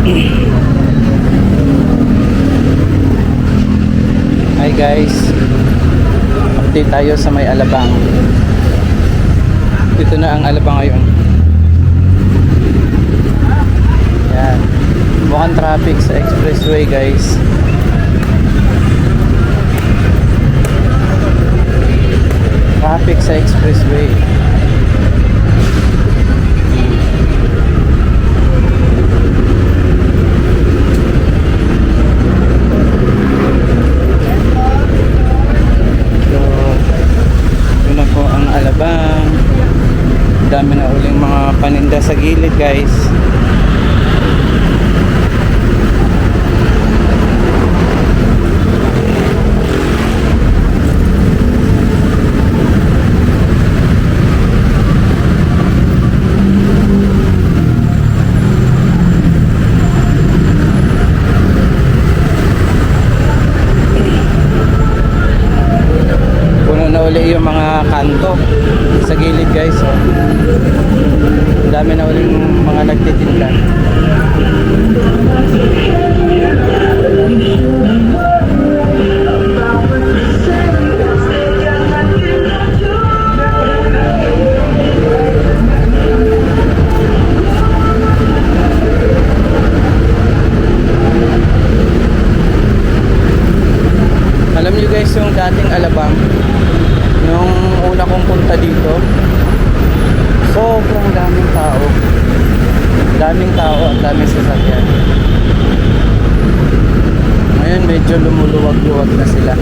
Hi guys, update tayo sa may Alabang. Dito na ang Alabang ngayon. Yan, mukhang traffic sa expressway guys. Traffic sa expressway. Alabang, dami na uling mga paninda sa gilid guys. Uli yung mga kanto sa gilid guys, oh. Dami na uling mga nagtitinda. Alam niyo guys, yung dating Alabang, nung una kong punta dito, sobrang daming tao. Daming tao at daming sasakyan. Ngayon medyo lumuluwag-luwag na sila.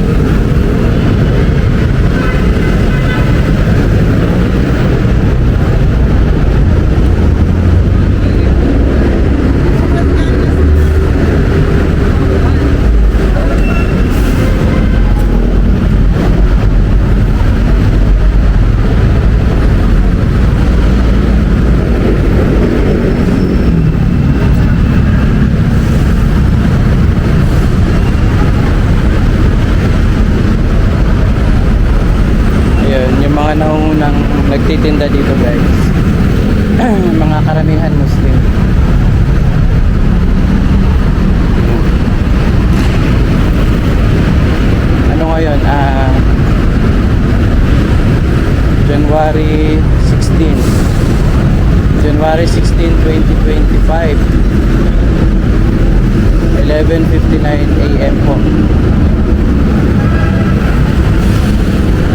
Naunang nagtitinda dito guys. Mga karamihan Muslim. Ano ngayon? January 16 January 16, 2025, 11:59 AM po.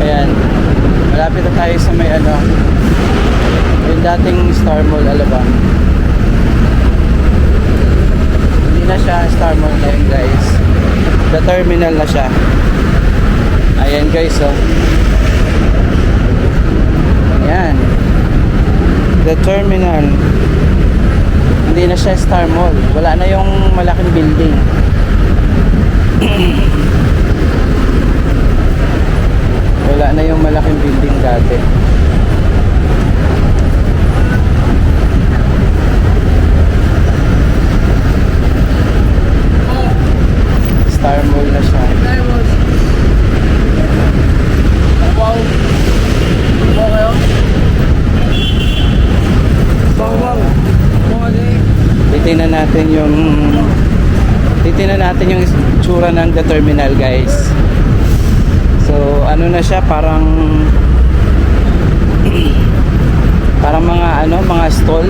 Ayan, malapit na tayo sa may yung dating Star Mall Alabang. Hindi na siya Star Mall ngayon guys, the terminal na siya. Ayan guys, oh. Ayan, the terminal. Hindi na siya Star Mall, wala na yung malaking building. Wala na yung malaking building dati. Star Mall na siya. Wow. Wow. Wow. Titingnan natin yung itsura ng the terminal guys. So ano na siya, parang mga mga stall,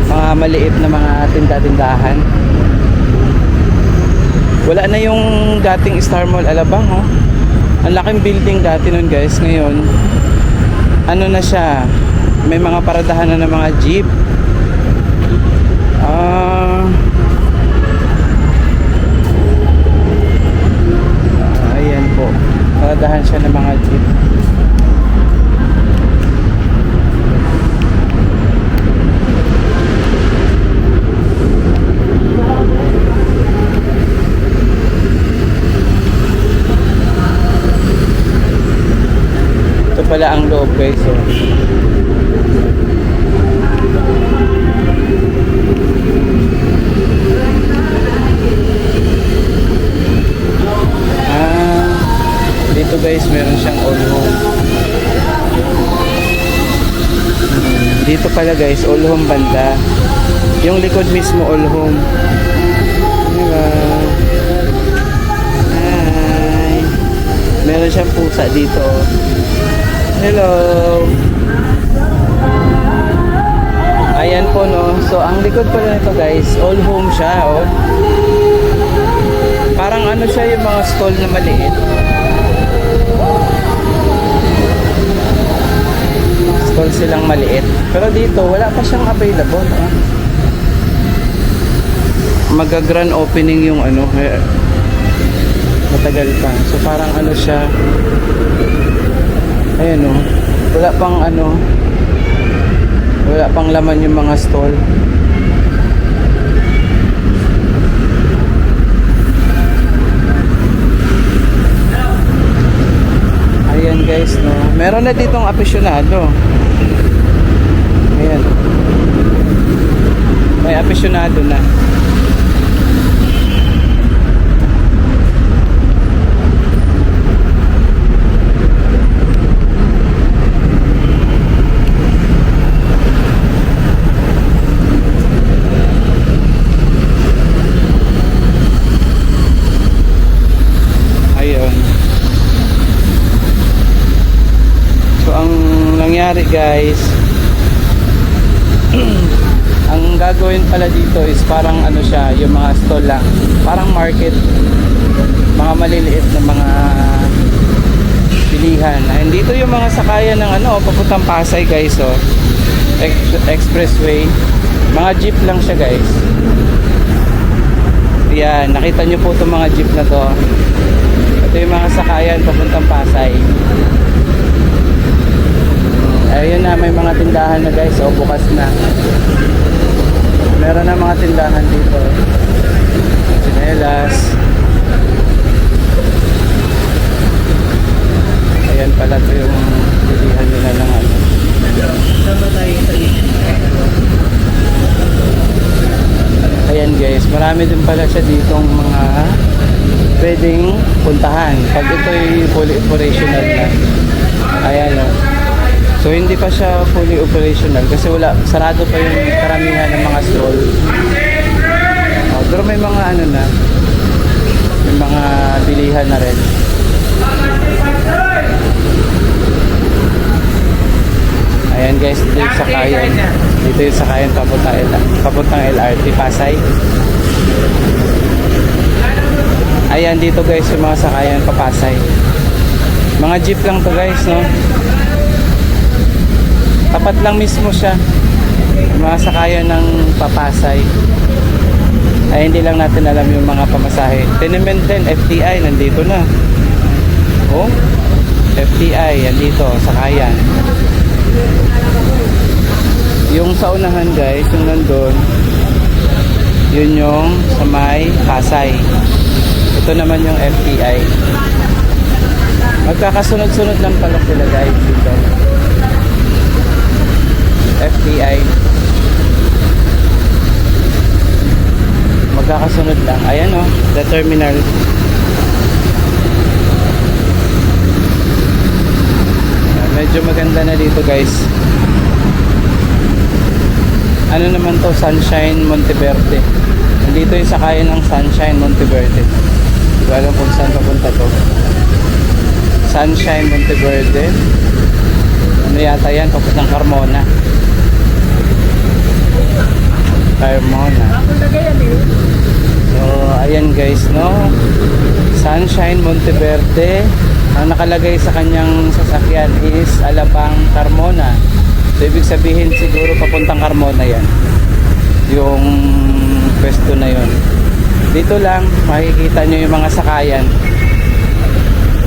mga maliit na mga tinda-tindahan. Wala na yung dating Star Mall Alabang, oh. Ang laking building dati nun guys. Ngayon ano na siya, may mga paradahan na ng mga jeep. Ayan po, paradahan siya ng mga jeep. Ito pala ang loob guys, oh. Dito guys, meron siyang all home. Dito pala guys, all home banda. Yung likod mismo all home. Diba? Hi. Meron siyang pusa dito. Hello. Ayan po no. So ang likod pala nito guys, all home siya oh. Parang ano siya yung mga stall na maliit. Stall silang maliit. Pero dito wala pa siyang available oh. Mag-grand opening yung ano, matagal pa. So parang ano siya. Ayan oh. Wala pang ano, wala pang laman yung mga stall. Ayan guys no. Meron na ditong aficionado. Ayan. May aficionado na. Nangyari guys, ang gagawin pala dito is parang ano siya, yung mga stall lang, parang market, mga maliliit na mga bilihan. And dito yung mga sakayan ng ano, papuntang Pasay guys oh. Expressway, mga jeep lang siya guys. Yan, nakita nyo po itong mga jeep na to. Ito yung mga sakayan papuntang Pasay. Ayun na, may mga tindahan na guys, oh, bukas na. Meron na mga tindahan dito. Sinelas. Ayan pala ito yung bilihan nila ng ano. Ayan guys, marami din pala siya ditong mga pwedeng puntahan. Pag ito ay fully operational na. Ayan o. So hindi pa siya fully operational kasi wala, sarado pa yung karamihan ng mga stall. Oh, pero may mga ano na, may mga bilihan na rin. Ayan guys, dito yung sakayan. Dito yung sakayan papuntang LRT Pasay. Ayan dito guys yung mga sakayan papasay. Mga jeep lang to guys no. Tapat lang mismo siya. Mga sakayan ng papasay. Ay hindi lang natin alam yung mga pamasahe. Tenement din, FTI nandito na. Oh, FTI yan dito, sakayan. Yung sa unahan guys, yung nandun, yun yung sa may Pasay. Ito naman yung FTI. Magkakasunod-sunod lang pala sila guys dito. FTI. Magkakasunod lang. Ayan o, the terminal. Medyo maganda na dito guys. Ano naman to, Sunshine Monteverde. Nandito yung sakayan ng Sunshine Monteverde. Hindi ko alam kung saan papunta to. Sunshine Monteverde. Ano yata yan, papuntang Carmona. Carmona. So ayan guys no, Sunshine Monteverde. Ang nakalagay sa kanyang sasakyan is Alabang Carmona. So ibig sabihin siguro papuntang Carmona yan, yung pwesto na yun. Dito lang makikita nyo yung mga sakayan.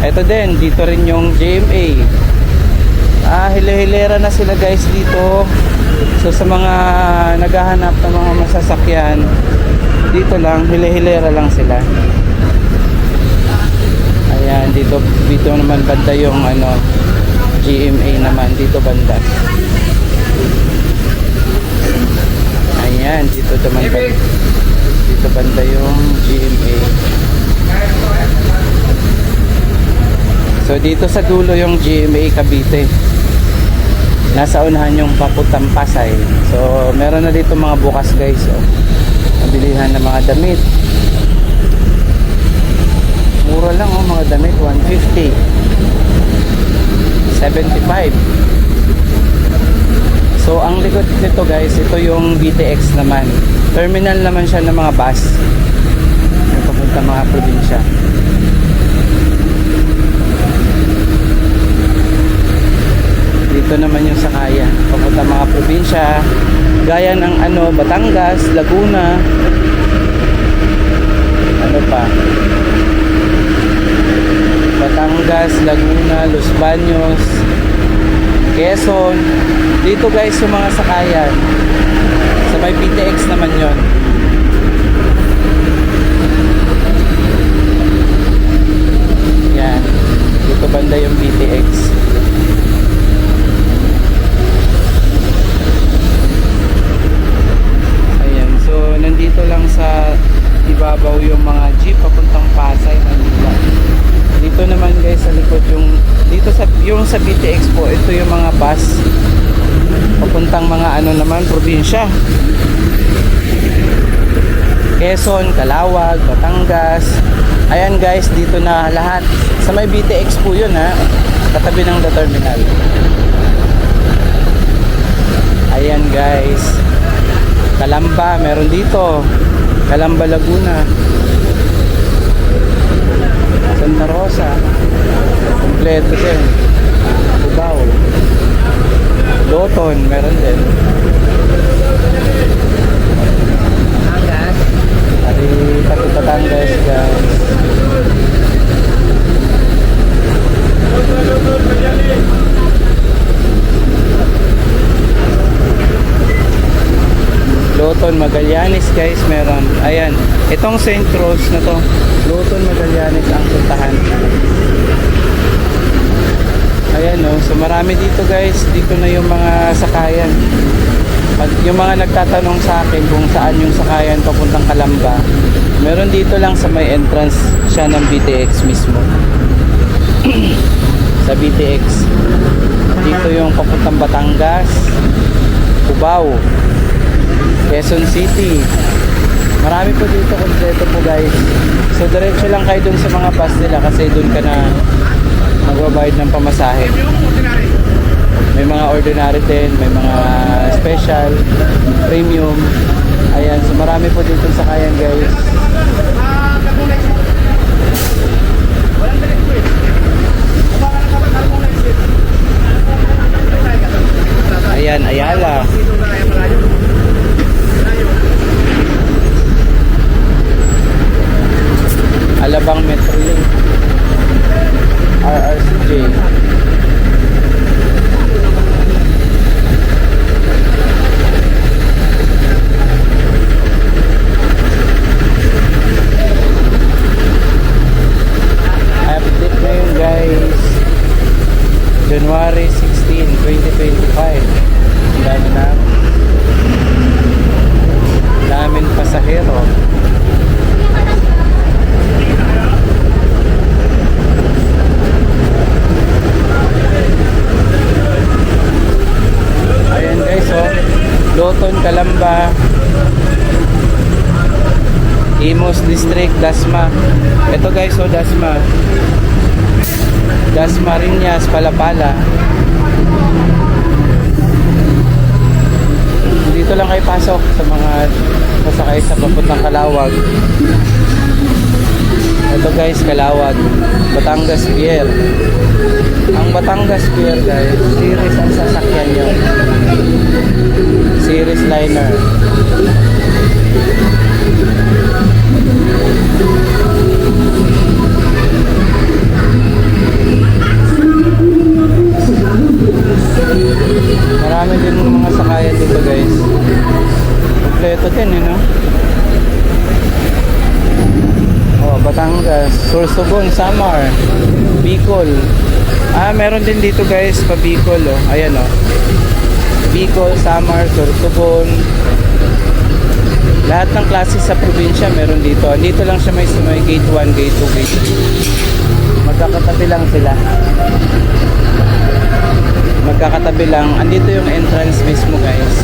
Ito din, dito rin yung GMA. Hile-hilera na sila guys dito. So sa mga naghahanap ng mga masasakyan, dito lang, hile-hilera lang sila. Ayan, dito naman banda yung ano, GMA naman, dito banda. Ayan, dito naman banda. Dito banda yung GMA. So dito sa dulo yung GMA Cavite. nasa unahan yung papuntang Pasay. So meron na dito mga bukas guys, oh. Mabilihan ng mga damit. Mura lang oh, mga damit, 150, 75. So ang likod nito guys, ito yung BTX naman. Terminal naman siya ng mga bus yung papunta mga probinsya. Dito naman yung sakaya papunta mga probinsya gaya ng Batangas, Laguna, ano pa, Batangas, Laguna, Los Baños, Quezon. Dito guys yung mga sakayan sa may BTX naman yon. Yan, dito banda yung BTX. Ayan, so nandito lang sa ibabaw yung mga jeep papuntang Pasay, Manila. Dito naman guys sa likod dito sa BTX po, ito yung mga bus papuntang mga naman probinsya. Quezon, Calawag, Batangas. Ayan guys, dito na lahat. Sa may BTX po yun ha, katabi ng The Terminal. Ayan guys, Calamba, meron dito. Calamba, Laguna, Santa Rosa, kompleto din. Cubao, Loton, meron din. Ari, Batangas guys. Loton, Magallanes guys, meron. Ayan, itong St. Rose na to, Loton, Magallanes ang puntahan. Ayan o, so marami dito guys. Dito na yung mga sakayan. Pag yung mga nagtatanong sa akin kung saan yung sakayan papuntang Calamba, meron dito lang sa may entrance siya ng BTX mismo. Sa BTX dito yung papuntang Batangas, Cubao, Quezon City. Marami po dito, kompleto po guys. So diretso lang kayo dun sa mga bus nila kasi dun ka na magbabayad ng pamasahe. May mga ordinary din, may mga special, premium. Ayan, so marami po dito sa kayan guys. Ayan, Ayala. Alabang Metrolink, RRCJ. Update na yun guys, January 16, 2025. Daming pasahero. Ayan guys, oh, Loton, Calamba, Imus District, Dasma. Ito guys, oh, Dasma, Dasmariñas, Palapala. Dito lang kayo pasok sa mga sasakay sa papuntang Calawag. Ito guys, Calawag, Batangas Pier. Ang Batangas Pier guys, series ang sasakyan nyo, series liner. Marami din mga sakayan dito guys. Kompleto din, no? Oh, Batangas, Sorsogon, Samar, Bicol. Meron din dito guys pa Bicol, oh. Ayan, oh. Bicol, Samar, Sorsogon. Lahat ng klase sa probinsya meron dito. Dito lang siya may gate 1, gate 2, gate 3. Magkakatabi lang sila. magkakatabi lang. Andito yung entrance mismo guys.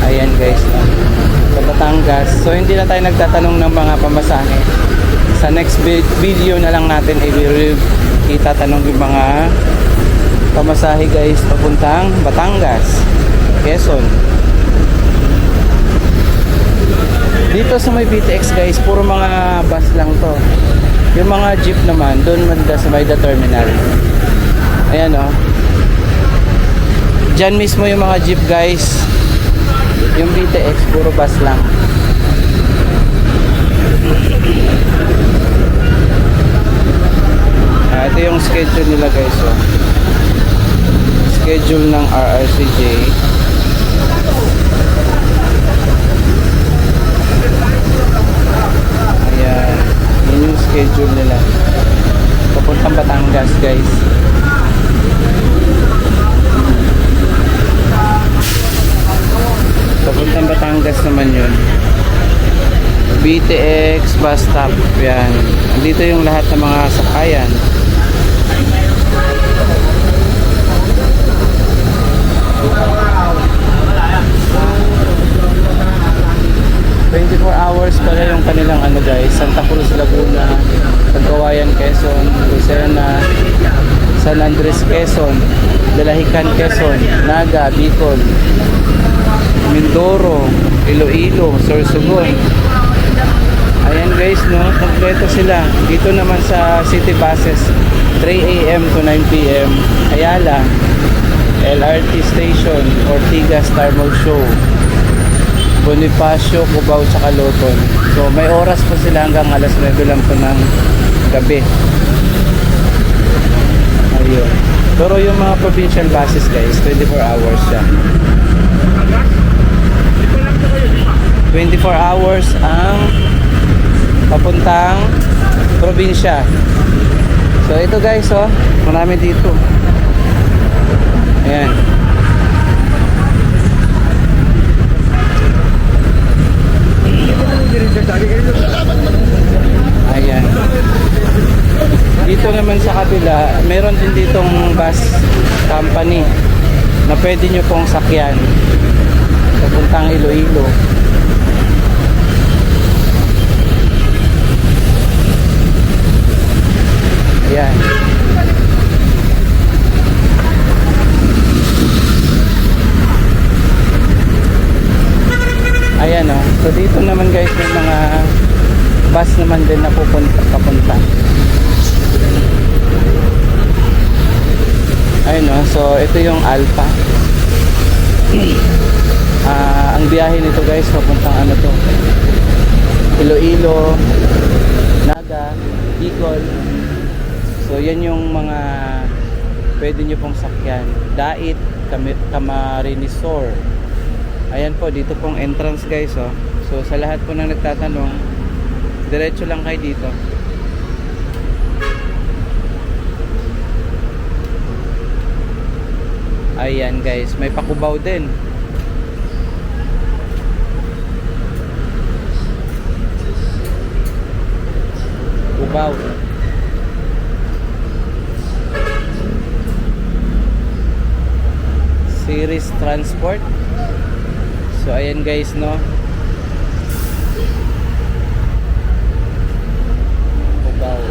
Ayan guys, no? Sa Batangas. So hindi na tayo nagtatanong ng mga pamasahe. Sa next video na lang natin itatanong yung mga pamasahe guys papuntang Batangas, Quezon. Dito sa may BTX guys, puro mga bus lang to. Yung mga jeep naman, doon manda sa may terminal. Ayan o. Diyan mismo yung mga jeep guys. Yung BTX, puro bus lang. Ito yung schedule nila guys o. Schedule ng RRCJ. Ayan. Yun yung schedule nila. Papuntang Batangas guys. Papuntang Batangas naman yun. BTX bus stop. Yan. Dito yung lahat ng mga sakayan. Hours pala yung kanilang ano guys, Santa Cruz, Laguna, Cagayan, Quezon, Lucena, San Andres, Quezon, Dalahican, Quezon, Naga, Bicol, Mindoro, Iloilo, Sorsogon. Ayan guys, no, kompleto sila. Dito naman sa city buses, 3 AM to 9 PM, Ayala, LRT Station, Ortigas, Thermal Show, Bonifacio, Cubao, tsaka Loton. So may oras pa sila hanggang alas 9 lang po ng gabi. Ayun. Pero yung mga provincial buses guys, 24 hours siya. 24 hours ang papuntang probinsya. So ito guys, oh, marami dito. Ayan. Ayan. Dito naman sa kabila, meron din ditong bus company na pwede nyo pong sakyan papuntang Iloilo. Ayan. Ayan o. So dito naman guys may mga bus naman din na papunta. Ayun o. So ito yung Alpha. Ang biyahe nito guys papuntang ano to, Iloilo, Naga, Bicol. So yan yung mga pwede nyo pong sakyan. Dait, Camarines Sur. Ayan po, dito pong entrance guys oh. So sa lahat po na nagtatanong, diretso lang kayo dito. Ayan guys, may Pakubaw din. Cubao. Series Transport. So ayan guys no. Cubao.